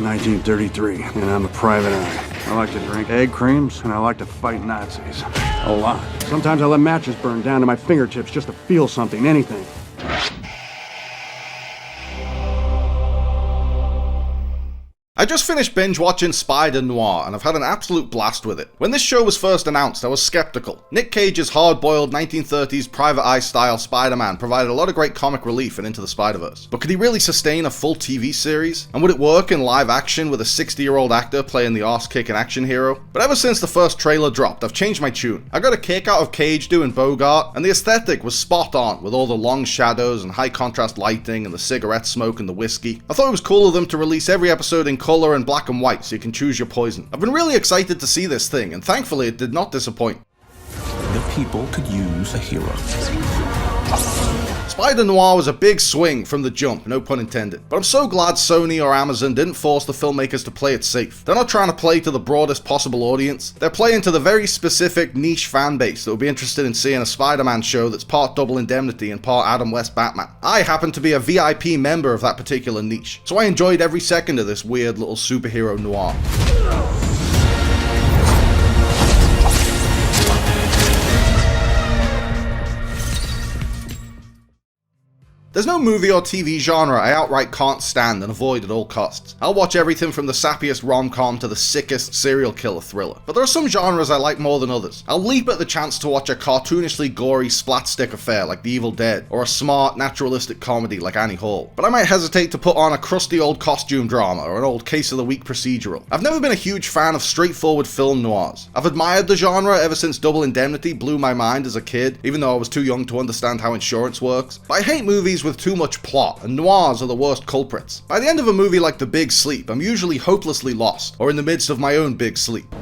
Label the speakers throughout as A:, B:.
A: 1933, and I'm a private eye. I like to drink egg creams, and I like to fight Nazis. A lot. Sometimes I let matches burn down to my fingertips just to feel something, anything.
B: I just finished binge watching Spider-Noir, and I've had an absolute blast with it. When this show was first announced, I was skeptical. Nick Cage's hard-boiled 1930s private eye-style Spider-Man provided a lot of great comic relief in Into the Spider-Verse. But could he really sustain a full TV series? And would it work in live action with a 60-year-old actor playing the arse-kicking action hero? But ever since the first trailer dropped, I've changed my tune. I got a kick out of Cage doing Bogart, and the aesthetic was spot on, with all the long shadows and high-contrast lighting and the cigarette smoke and the whiskey. I thought it was cool of them to release every episode in color and black and white so you can choose your poison. I've been really excited to see this thing, and thankfully it did not disappoint.
C: The people could use a hero.
B: Spider-Noir was a big swing from the jump, no pun intended. But I'm so glad Sony or Amazon didn't force the filmmakers to play it safe. They're not trying to play to the broadest possible audience. They're playing to the very specific niche fan base that will be interested in seeing a Spider-Man show that's part Double Indemnity and part Adam West Batman. I happen to be a VIP member of that particular niche, so I enjoyed every second of this weird little superhero noir. There's no movie or TV genre I outright can't stand and avoid at all costs. I'll watch everything from the sappiest rom-com to the sickest serial killer thriller. But there are some genres I like more than others. I'll leap at the chance to watch a cartoonishly gory splatstick affair like The Evil Dead, or a smart, naturalistic comedy like Annie Hall. But I might hesitate to put on a crusty old costume drama or an old case of the week procedural. I've never been a huge fan of straightforward film noirs. I've admired the genre ever since Double Indemnity blew my mind as a kid, even though I was too young to understand how insurance works. But I hate movies with too much plot, and noirs are the worst culprits. By the end of a movie like The Big Sleep, I'm usually hopelessly lost, or in the midst of my own big sleep.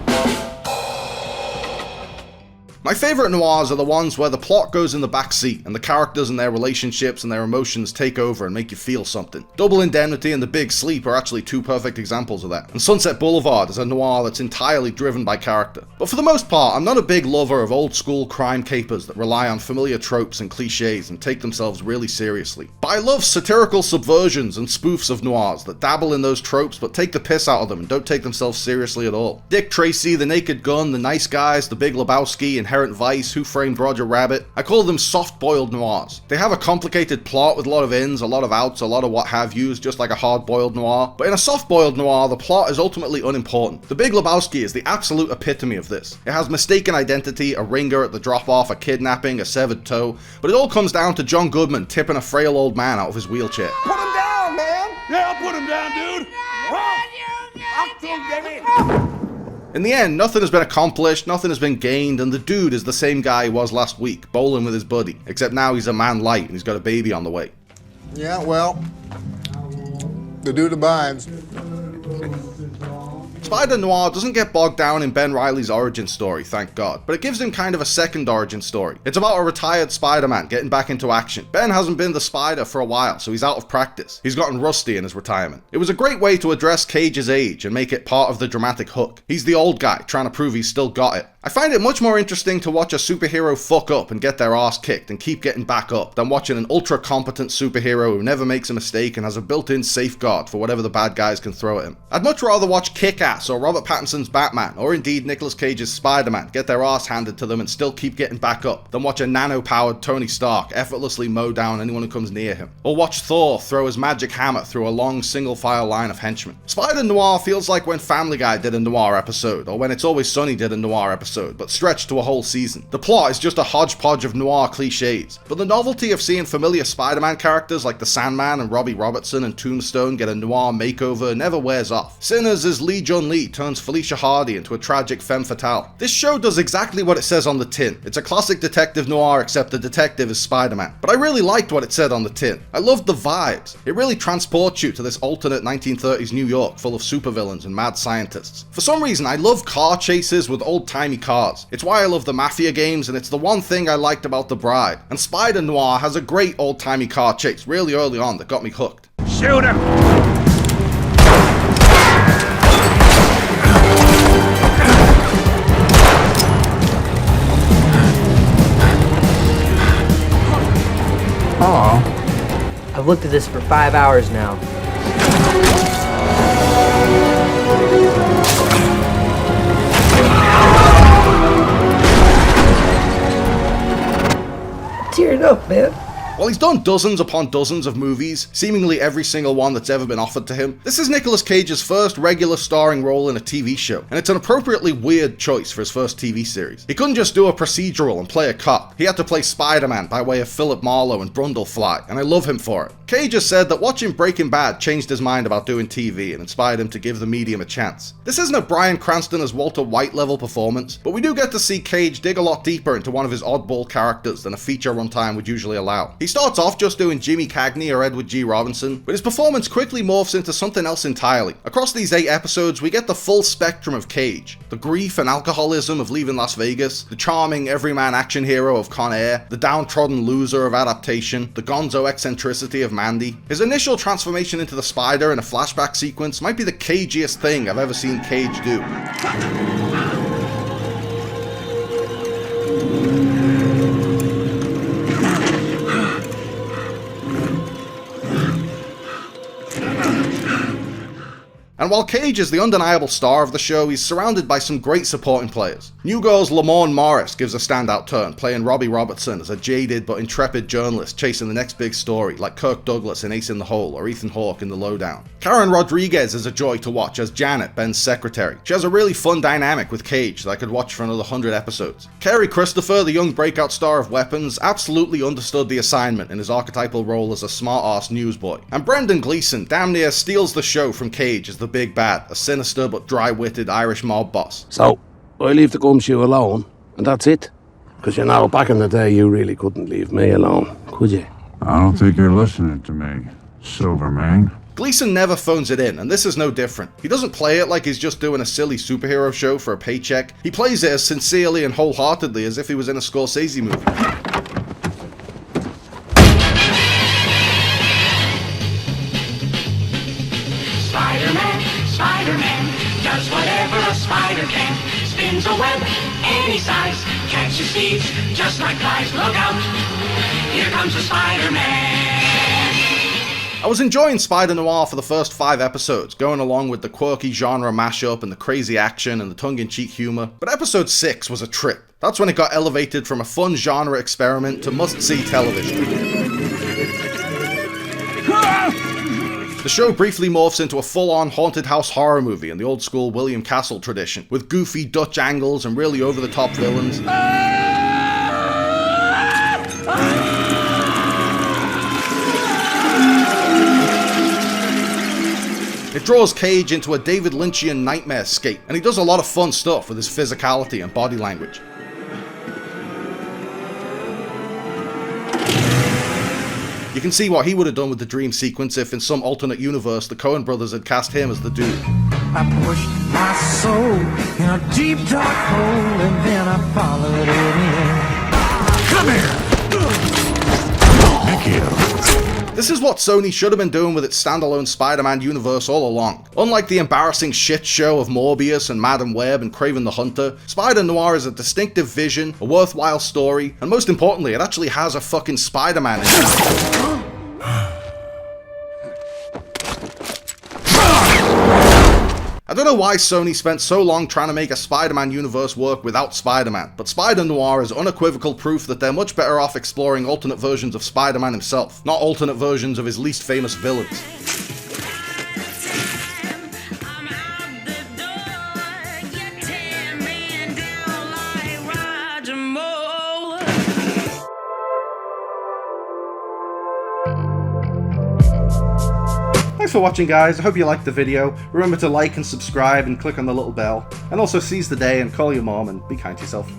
B: My favourite noirs are the ones where the plot goes in the back seat and the characters and their relationships and their emotions take over and make you feel something. Double Indemnity and The Big Sleep are actually two perfect examples of that. And Sunset Boulevard is a noir that's entirely driven by character. But for the most part, I'm not a big lover of old school crime capers that rely on familiar tropes and cliches and take themselves really seriously. But I love satirical subversions and spoofs of noirs that dabble in those tropes but take the piss out of them and don't take themselves seriously at all. Dick Tracy, The Naked Gun, The Nice Guys, The Big Lebowski, Inherent Vice, Who Framed Roger Rabbit. I call them soft-boiled noirs. They have a complicated plot with a lot of ins, a lot of outs, a lot of what have yous, just like a hard-boiled noir. But in a soft-boiled noir, the plot is ultimately unimportant. The Big Lebowski is the absolute epitome of this. It has mistaken identity, a ringer at the drop-off, a kidnapping, a severed toe, but it all comes down to John Goodman tipping a frail old man out of his wheelchair.
D: Put him down, man! Yeah, I'll put him down, dude!
B: In the end, nothing has been accomplished, nothing has been gained, and the dude is the same guy he was last week, bowling with his buddy, except now he's a man light and he's got a baby on the way.
E: Yeah, well, the dude abides.
B: Spider-Noir doesn't get bogged down in Ben Reilly's origin story, thank God, but it gives him kind of a second origin story. It's about a retired Spider-Man getting back into action. Ben hasn't been the Spider for a while, so he's out of practice. He's gotten rusty in his retirement. It was a great way to address Cage's age and make it part of the dramatic hook. He's the old guy trying to prove he's still got it. I find it much more interesting to watch a superhero fuck up and get their ass kicked and keep getting back up than watching an ultra-competent superhero who never makes a mistake and has a built-in safeguard for whatever the bad guys can throw at him. I'd much rather watch Kick-Ass or Robert Pattinson's Batman, or indeed Nicolas Cage's Spider-Man, get their ass handed to them and still keep getting back up, than watch a nano-powered Tony Stark effortlessly mow down anyone who comes near him. Or watch Thor throw his magic hammer through a long single-file line of henchmen. Spider-Noir feels like when Family Guy did a noir episode, or when It's Always Sunny did a noir episode, but stretched to a whole season. The plot is just a hodgepodge of noir cliches, but the novelty of seeing familiar Spider-Man characters like the Sandman and Robbie Robertson and Tombstone get a noir makeover never wears off. Sinners' Lee Jun-Lee turns Felicia Hardy into a tragic femme fatale. This show does exactly what it says on the tin. It's a classic detective noir, except the detective is Spider-Man. But I really liked what it said on the tin. I loved the vibes. It really transports you to this alternate 1930s New York full of supervillains and mad scientists. For some reason, I love car chases with old-timey cars. It's why I love the Mafia games, and it's the one thing I liked about The Bride. And Spider-Noir has a great old-timey car chase really early on that got me hooked.
D: Shoot him!
F: I've looked at this for 5 hours now. it up, man.
B: While he's done dozens upon dozens of movies, seemingly every single one that's ever been offered to him, this is Nicolas Cage's first regular starring role in a TV show, and it's an appropriately weird choice for his first TV series. He couldn't just do a procedural and play a cop. He had to play Spider-Man by way of Philip Marlowe and Brundlefly, and I love him for it. Cage has said that watching Breaking Bad changed his mind about doing TV and inspired him to give the medium a chance. This isn't a Bryan Cranston as Walter White level performance, but we do get to see Cage dig a lot deeper into one of his oddball characters than a feature runtime would usually allow. He starts off just doing Jimmy Cagney or Edward G. Robinson, but his performance quickly morphs into something else entirely. Across these 8 episodes, we get the full spectrum of Cage. The grief and alcoholism of leaving Las Vegas, the charming everyman action hero of Con Air, the downtrodden loser of Adaptation, the gonzo eccentricity of Mandy. His initial transformation into the Spider in a flashback sequence might be the cagiest thing I've ever seen Cage do. And while Cage is the undeniable star of the show, he's surrounded by some great supporting players. New Girl's Lamorne Morris gives a standout turn, playing Robbie Robertson as a jaded but intrepid journalist chasing the next big story, like Kirk Douglas in Ace in the Hole or Ethan Hawke in The Lowdown. Karen Rodriguez is a joy to watch as Janet, Ben's secretary. She has a really fun dynamic with Cage that I could watch for another 100 episodes. Kerry Christopher, the young breakout star of Weapons, absolutely understood the assignment in his archetypal role as a smart-ass newsboy. And Brendan Gleeson damn near steals the show from Cage as the big bad, a sinister but dry-witted Irish mob boss.
F: So, I leave the gumshoe alone, and that's it? Because you know, back in the day, you really couldn't leave me alone, could you?
G: I don't think you're listening to me, Silverman.
B: Gleeson never phones it in, and this is no different. He doesn't play it like he's just doing a silly superhero show for a paycheck. He plays it as sincerely and wholeheartedly as if he was in a Scorsese movie.
H: Spider-Man does whatever a spider can. Spins a web any size, catches thieves just like flies. Look out, here comes the Spider-Man.
B: I was enjoying Spider-Noir for the first 5 episodes, going along with the quirky genre mashup and the crazy action and the tongue-in-cheek humor, but episode 6 was a trip. That's when it got elevated from a fun genre experiment to must-see television. The show briefly morphs into a full-on haunted house horror movie in the old-school William Castle tradition, with goofy Dutch angles and really over-the-top villains. It draws Cage into a David Lynchian nightmare-scape, and he does a lot of fun stuff with his physicality and body language. You can see what he would have done with the dream sequence if in some alternate universe the Coen brothers had cast him as the dude.
I: I pushed my soul in a deep dark hole and then I followed it in.
G: Thank you.
B: This is what Sony should have been doing with its standalone Spider-Man universe all along. Unlike the embarrassing shit show of Morbius and Madam Web and Kraven the Hunter, Spider-Noir is a distinctive vision, a worthwhile story, and most importantly, it actually has a fucking Spider-Man in it. I don't know why Sony spent so long trying to make a Spider-Man universe work without Spider-Man, but Spider-Noir is unequivocal proof that they're much better off exploring alternate versions of Spider-Man himself, not alternate versions of his least famous villains. Thanks for watching, guys. I hope you liked the video. Remember to like and subscribe and click on the little bell. And also seize the day and call your mom and be kind to yourself.